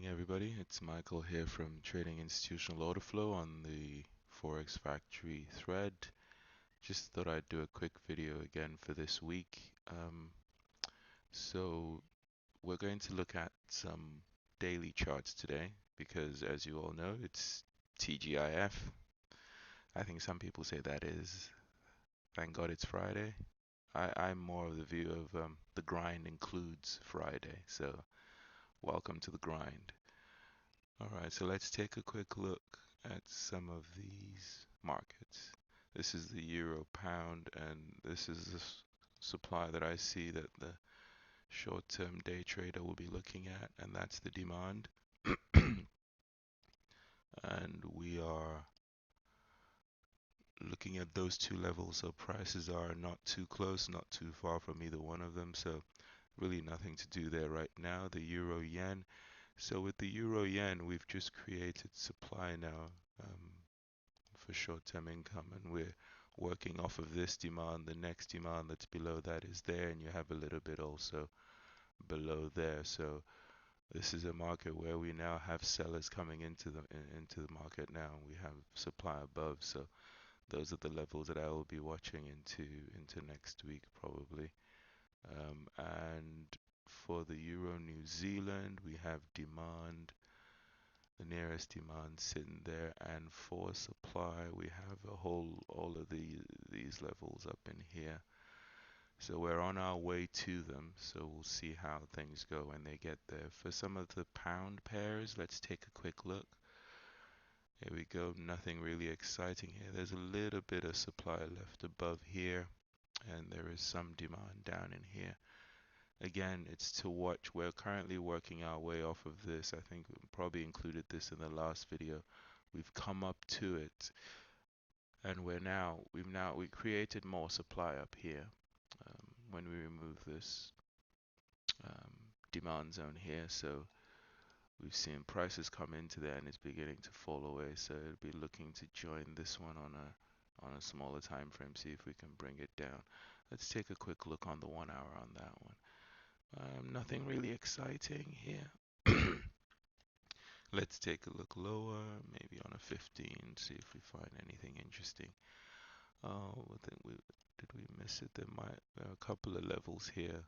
morning, everybody. It's Michael here from Trading Institutional Order Flow on the Forex Factory thread. Just thought I'd do a quick video again for this week. So we're going to look at some daily charts today because, as you all know, it's TGIF. I think some people say that is thank God it's Friday. I'm more of the view of the grind includes Friday. So welcome to the grind. Alright, so let's take a quick look at some of these markets. This is the euro pound, and this is the supply that I see that the short-term day trader will be looking at, and that's the demand. And we are looking at those two levels, so prices are not too close, not too far from either one of them, so really nothing to do there right now. The euro yen. So with the euro yen, we've just created supply now for short-term income, and we're working off of this demand. The next demand that's below that is there, and you have a little bit also below there. So this is a market where we now have sellers coming into the market now. We have supply above, so those are the levels that I will be watching into next week probably. And for the euro New Zealand, we have demand, the nearest demand sitting there, and for supply we have all of these levels up in here. So we're on our way to them, so we'll see how things go when they get there. For some of the pound pairs, let's take a quick look. Here we go, nothing really exciting here. There's a little bit of supply left above here, and there is some demand down in here. Again, it's to watch. We're currently working our way off of this. I think we probably included this in the last video. We've come up to it, and we created more supply up here. When we remove this demand zone here, so we've seen prices come into there and it's beginning to fall away. So it'll be looking to join this one on a smaller time frame. See if we can bring it down. Let's take a quick look on the 1 hour on that one. Nothing really exciting here. Let's take a look lower, maybe on a 15, see if we find anything interesting. Oh, did we miss it? There are a couple of levels here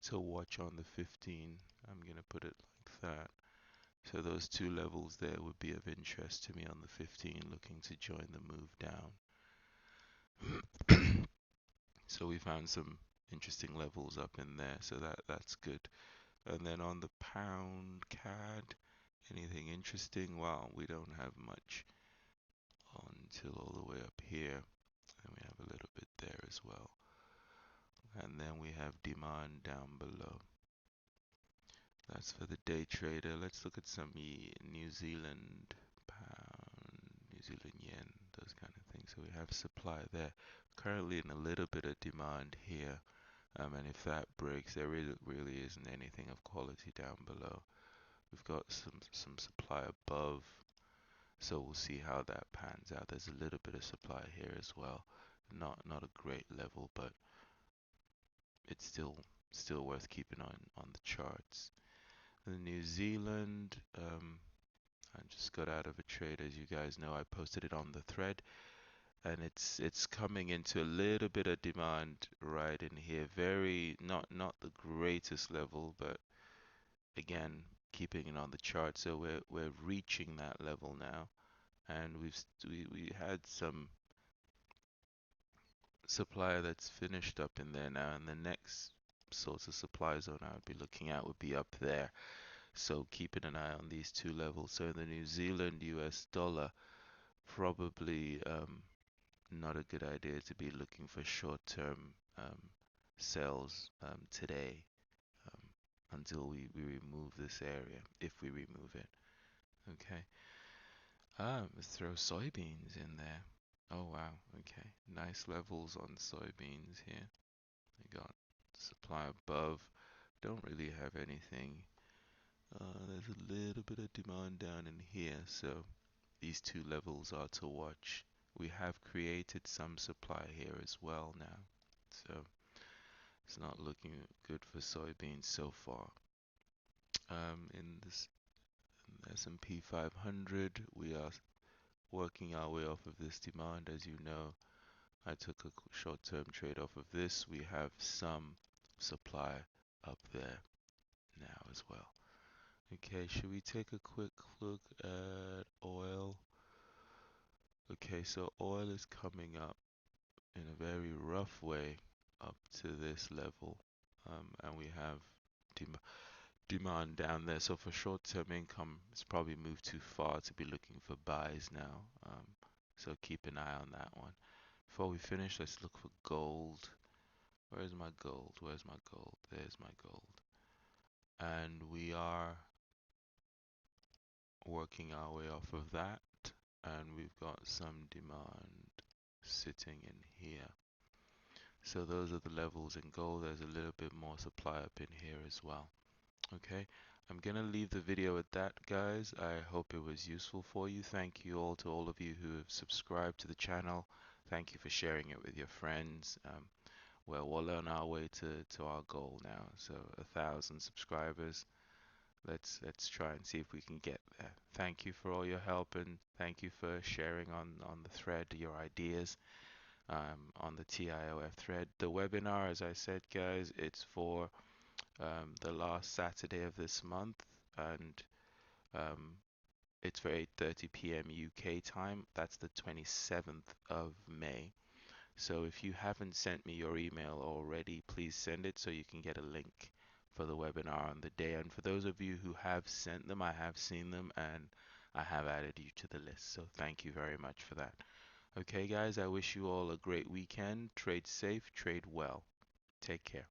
to watch on the 15. I'm gonna put it like that. So those two levels there would be of interest to me on the 15, looking to join the move down. So we found some interesting levels up in there, so that's good. And then on the pound CAD, anything interesting? Well, we don't have much until all the way up here, and we have a little bit there as well. And then we have demand down below. That's for the day trader. Let's look at some New Zealand pound, New Zealand yen, those kind of things. So we have supply there. Currently in a little bit of demand here. And if that breaks, there really isn't anything of quality down below. We've got some supply above, so we'll see how that pans out. There's a little bit of supply here as well. Not a great level, but it's still worth keeping on the charts. The New Zealand, I just got out of a trade, as you guys know. I posted it on the thread, and it's coming into a little bit of demand right in here. Very not the greatest level, but again keeping it on the chart. So we're reaching that level now, and we had some supply that's finished up in there now, and the next source of supply zone I would be looking at would be up there. So keeping an eye on these two levels. So the New Zealand US dollar, probably not a good idea to be looking for short-term sales today until we remove this area, if we remove it. Okay. Let's throw soybeans in there. Oh wow, okay. Nice levels on soybeans here. We got supply above. Don't really have anything. There's a little bit of demand down in here, so these two levels are to watch. We have created some supply here as well now, so it's not looking good for soybeans so far. In this S&P 500, we are working our way off of this demand. As you know, I took a short-term trade off of this. We have some supply up there now as well. Okay, should we take a quick look at oil? Okay, so oil is coming up in a very rough way up to this level, and we have dem demand down there. So for short-term income, it's probably moved too far to be looking for buys now. So keep an eye on that one. Before we finish, let's look for gold. Where's my gold? Where's my gold? There's my gold. And we are working our way off of that, and we've got some demand sitting in here. So those are the levels in gold. There's a little bit more supply up in here as well. Okay, I'm gonna leave the video at that, guys. I hope it was useful for you. Thank you all to all of you who have subscribed to the channel. Thank you for sharing it with your friends. Well, we're on our way to our goal now. So 1,000 subscribers. Let's try and see if we can get there. Thank you for all your help, and thank you for sharing on the thread your ideas on the TIOF thread. The webinar, as I said, guys, it's for the last Saturday of this month, and um, it's for 8:30 p.m. UK time. That's the 27th of May. So if you haven't sent me your email already, please send it so you can get a link for the webinar on the day. And for those of you who have sent them, I have seen them and I have added you to the list. So thank you very much for that. Okay, guys, I wish you all a great weekend. Trade safe, trade well. Take care.